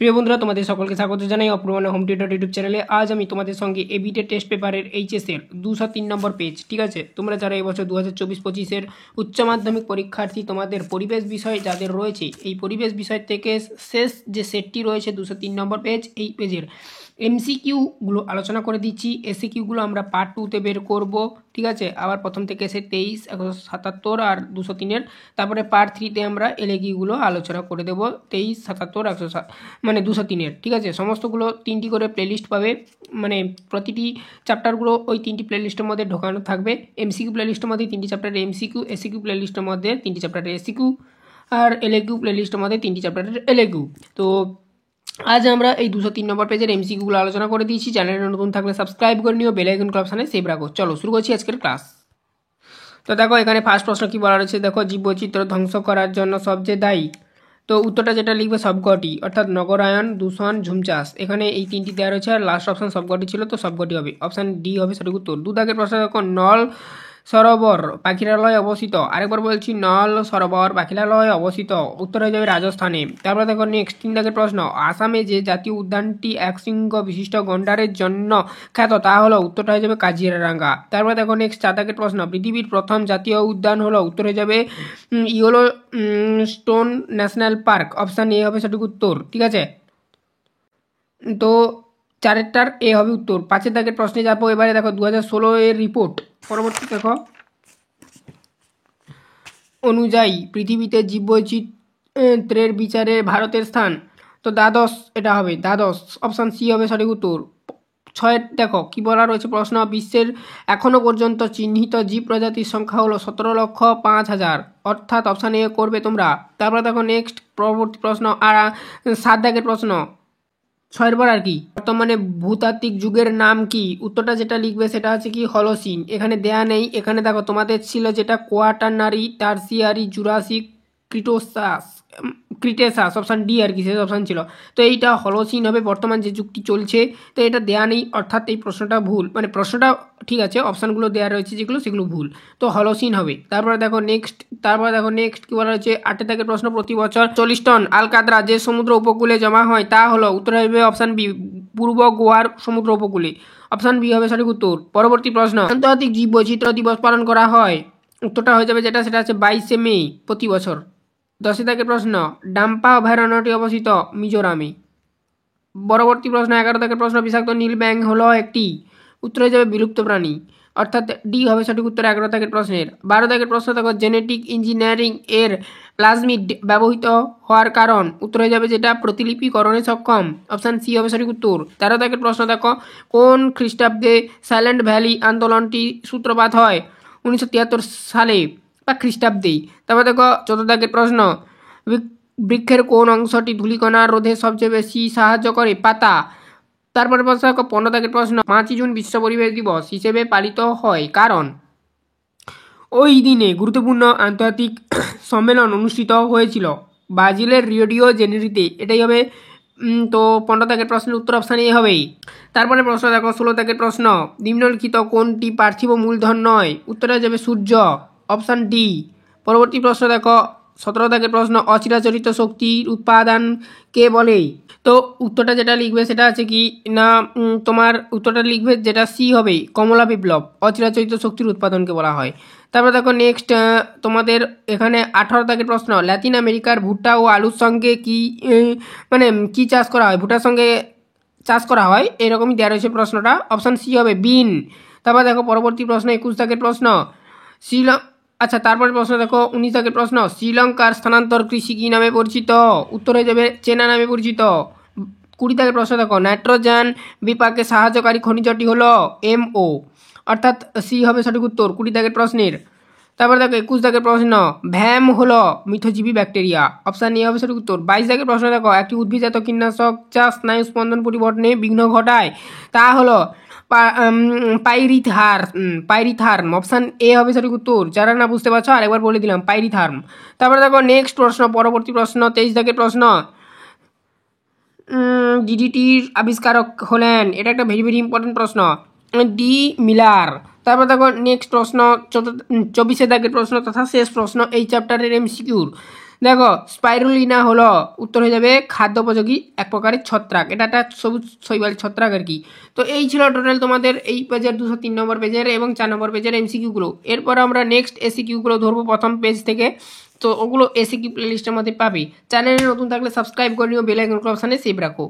প্রিয় বন্ধুরা, তোমাদের সকলকে স্বাগত জানাই অপূর্বানা হোম টিউটর ইউটিউব চ্যানেলে। আজ আমি তোমাদের সঙ্গে এবিটে টেস্ট পেপারের এইচএসের 203 নম্বর পেজ, ঠিক আছে। তোমরা যারা এবছর 2024-25-এর উচ্চ মাধ্যমিক পরীক্ষার্থী, তোমাদের পরিবেশ বিষয় যাদের রয়েছে, এই পরিবেশ বিষয় থেকে শেষ যে সেটটি রয়েছে 203 নম্বর পেজ, এই পেজের এমসিকিউগুলো আলোচনা করে দিচ্ছি। এসিকিউগুলো আমরা পার্ট 2-তে বের করব, ঠিক আছে। আবার প্রথম থেকে এসে 23, 177 আর 203-এর, তারপরে পার্ট 3-তে আমরা এলএকিউগুলো আলোচনা করে দেবো 23, 77, 107 মানে 203-এর, ঠিক আছে। সমস্তগুলো 3টি করে প্লেলিস্ট পাবে, মানে প্রতিটি চ্যাপ্টারগুলো ওই 3টি প্লেলিস্টের মধ্যে ঢোকানো থাকবে। এমসিকিউ প্লেলিস্টের মধ্যে 3টি চ্যাপ্টারের এমসিকিউ, এসিকিউ প্লেলিস্টের মধ্যে 3টি চ্যাপ্টারের এসিকিউ, আর এলএকিউ প্লেলিস্টের মধ্যে 3টি চ্যাপ্টারের এলএকিউ। তো আজ আমরা এই 203 নম্বর পেজের এমসিকিউগুলো আলোচনা করে দিয়েছি। চ্যানেলে নতুন থাকলে সাবস্ক্রাইব করে নিও, বেল আইকন অপশানে সেভ রাখো। চলো শুরু করছি আজকের ক্লাস। তো দেখো এখানে ফার্স্ট প্রশ্ন কি বলা রয়েছে, দেখো জীববৈচিত্র্য ধ্বংস করার জন্য সবচেয়ে দায়ী। তো উত্তরটা যেটা লিখবে সবকটি, অর্থাৎ নগরায়ন, দূষণ, ঝুম চাষ। এখানে এই 3টি দেওয়া রয়েছে, আর লাস্ট অপশান সবকটি ছিল, তো সবকটি হবে। অপশান ডি হবে সঠিক উত্তর। 2 দাগের প্রশ্ন দেখো, নল সরোবর পাখিরালয় অবস্থিত। আরেকবার বলছি, নল সরোবর পাখিরালয় অবস্থিত। উত্তর হয়ে যাবে রাজস্থানে। তারপরে দেখো নেক্সট 3 দাগের প্রশ্ন, আসামে যে জাতীয় উদ্যানটি একশৃঙ্গ বিশিষ্ট গন্ডারের জন্য খ্যাত তা হলো, উত্তরটা হয়ে যাবে কাজিরাঙ্গা। তারপরে দেখো নেক্সট 4 দাগের প্রশ্ন, পৃথিবীর প্রথম জাতীয় উদ্যান হলো, উত্তর হয়ে যাবে yellow stone national park. Option A হবে সঠিক উত্তর, ঠিক আছে। তো 4টার এ হবে উত্তর। 5 দাগের প্রশ্নে যাবো এবারে। দেখো 2016 এর রিপোর্ট পরবর্তী দেখো অনুযায়ী পৃথিবীতে জীববৈচিত্র্যের বিচারে ভারতের স্থান, তো দ্বাদশ এটা হবে, দ্বাদশ। অপশান সি হবে সঠিক উত্তর। 6 দেখো কি বলা রয়েছে প্রশ্ন, বিশ্বের এখনো পর্যন্ত চিহ্নিত জীব প্রজাতির সংখ্যা হলো 17,05,000, অর্থাৎ অপশান এ করবে তোমরা। তারপরে দেখো নেক্সট পরবর্তী প্রশ্ন, আর 7 দাগের প্রশ্ন 6 বার আর কি, বর্তমানে ভূতাত্ত্বিক যুগের নাম কি? উত্তরটা যেটা লিখবে সেটা হচ্ছে কি হলোসিন। এখানে দেয়া নেই, এখানে দেখো তোমাদের ছিল যেটা quaternary, tertiary, Jurassic, Cretaceous, option D আর কি শেষ অপশান ছিল। তো এইটা হলোসিন হবে, বর্তমান যে যুগটি চলছে। তো এটা দেয়া নেই, অর্থাৎ এই প্রশ্নটা ভুল, মানে প্রশ্নটা ঠিক আছে, অপশানগুলো দেওয়া রয়েছে যেগুলো সেগুলো ভুল, তো হলোসিন হবে। তারপরে দেখো নেক্সট কি বলা রয়েছে, 8 দাগের প্রশ্ন, প্রতি বছর 40 টন আলকাতরা যে সমুদ্র উপকূলে জমা হয় তা হলো, উত্তর হবে অপশান বি, পূর্ব গোয়ার সমুদ্র উপকূলে। অপশান বি হবে সঠিক উত্তর। পরবর্তী প্রশ্ন, আন্তর্জাতিক জীববৈচিত্র্য দিবস পালন করা হয়, উত্তরটা হয়ে যাবে যেটা সেটা হচ্ছে 22শে মে প্রতি বছর। 10 দাগের প্রশ্ন, ডাম্পা অভয়ারণ্যটি অবস্থিত মিজোরামে। পরবর্তী প্রশ্ন 11 দাগের প্রশ্ন, বিষাক্ত নীল ব্যাঙ হলো একটি, উত্তর হয়ে যাবে বিলুপ্ত প্রাণী, অর্থাৎ ডি হবে সঠিক উত্তর 11 দাগের প্রশ্নের। 12 দাগের প্রশ্ন দেখো, জেনেটিক ইঞ্জিনিয়ারিং এর প্লাজমিড ব্যবহৃত হওয়ার কারণ, উত্তর হয়ে যাবে যেটা প্রতিলিপিকরণে সক্ষম। অপশান সি হবে সঠিক উত্তর। 13 দাগের প্রশ্ন দেখো, কোন খ্রিস্টাব্দে সাইলেন্ট ভ্যালি আন্দোলনটি সূত্রপাত হয়? 1973 সালে বা খ্রিস্টাব্দেই। তারপর দেখো 14 দাগের প্রশ্ন, বৃক্ষের কোন অংশটি ধূলিকণা রোধে সবচেয়ে বেশি সাহায্য করে? পাতা। তারপরে প্রশ্ন 15 দাগের প্রশ্ন, 5ই জুন বিশ্ব পরিবেশ দিবস হিসেবে পালিত হয় কারণ? ওই দিনে গুরুত্বপূর্ণ আন্তর্জাতিক সম্মেলন অনুষ্ঠিত হয়েছিল ব্রাজিলের রিও ডি জেনেরিওতে, এটাই হবে। তো 15 দাগের প্রশ্নের উত্তর অপশান এ হবেই। তারপরে প্রশ্ন দেখো 16 দাগের প্রশ্ন, নিম্নলিখিত কোনটি পার্থিব মূলধন নয়? উত্তরে যাবে সূর্য, অপশান ডি। পরবর্তী প্রশ্ন দেখো 17 দাগের প্রশ্ন, অচিরাচরিত শক্তির উৎপাদন কে বলে? তো উত্তরটা যেটা লিখবে সেটা আছে কি না, তোমার উত্তরটা লিখবে যেটা সি হবে, কমলা বিপ্লব, অচিরাচরিত শক্তির উৎপাদনকে বলা হয়। তারপরে দেখো নেক্সট তোমাদের এখানে 18 দাগের প্রশ্ন, লাতিন আমেরিকার ভুট্টা ও আলুর সঙ্গে কি মানে কি চাষ করা হয়? ভুট্টার সঙ্গে চাষ করা হয়, এরকমই দেওয়া রয়েছে প্রশ্নটা। অপশান সি হবে বিন। তারপর দেখো পরবর্তী প্রশ্ন 21 দাগের প্রশ্ন, আচ্ছা তারপরে প্রশ্ন দেখো 19 দাগের প্রশ্ন, শ্রীলঙ্কার স্থানান্তর কৃষি কী নামে পরিচিত? উত্তর হয়ে যাবে চেনা নামে পরিচিত। 20 দাগের প্রশ্ন দেখো, নাইট্রোজেন বিপাকে সাহায্যকারী খনিজটি হলো MO, অর্থাৎ সি হবে সঠিক উত্তর 20 দাগের প্রশ্নের। তারপরে দেখো 21 দাগের প্রশ্ন, ভ্যাম হলো মিথজীবী ব্যাকটেরিয়া, অপশান এ হবে সঠিক উত্তর। 22 দাগের প্রশ্ন দেখো, একটি উদ্ভিদজাত কীটনাশক যা স্নায়ু স্পন্দন পরিবর্তনে বিঘ্ন ঘটায় তা হলো পাইরিথার্ম, অপশান এ হবে সঠিক উত্তর। যারা না বুঝতে পারছো আরেকবার বলে দিলাম, পাইরিথার্ম। তারপরে দেখো নেক্সট প্রশ্ন, পরবর্তী প্রশ্ন 23 দাগের প্রশ্ন, ডিডিটির আবিষ্কারক হলেন, এটা একটা ভেরি ভেরি ইম্পর্টেন্ট প্রশ্ন, ডি মিলার। তারপর দেখো নেক্সট প্রশ্ন 24 দাগের প্রশ্ন তথা শেষ প্রশ্ন এই চ্যাপ্টারের এমসিকিউর, দেখো স্পাইরুলিনা হলো উত্তর হয়ে যাবে খাদ্যোপযোগী এক প্রকারের ছত্রাক, এটা একটা সবুজ শৈবাল ছত্রাক আর কি। তো এই ছিল টোটাল তোমাদের এই পেজের 203 নম্বর পেজের এবং 4 নম্বর পেজের এমসিকিউগুলো। এরপর আমরা নেক্সট এসিকিউগুলো ধরবো প্রথম পেজ থেকে। তো ওগুলো এসিকিউ প্লেলিস্টের মধ্যে পাবে। চ্যানেলে নতুন থাকলে সাবস্ক্রাইব করে নিও, বেল আইকন অপশানে সেভ রাখো।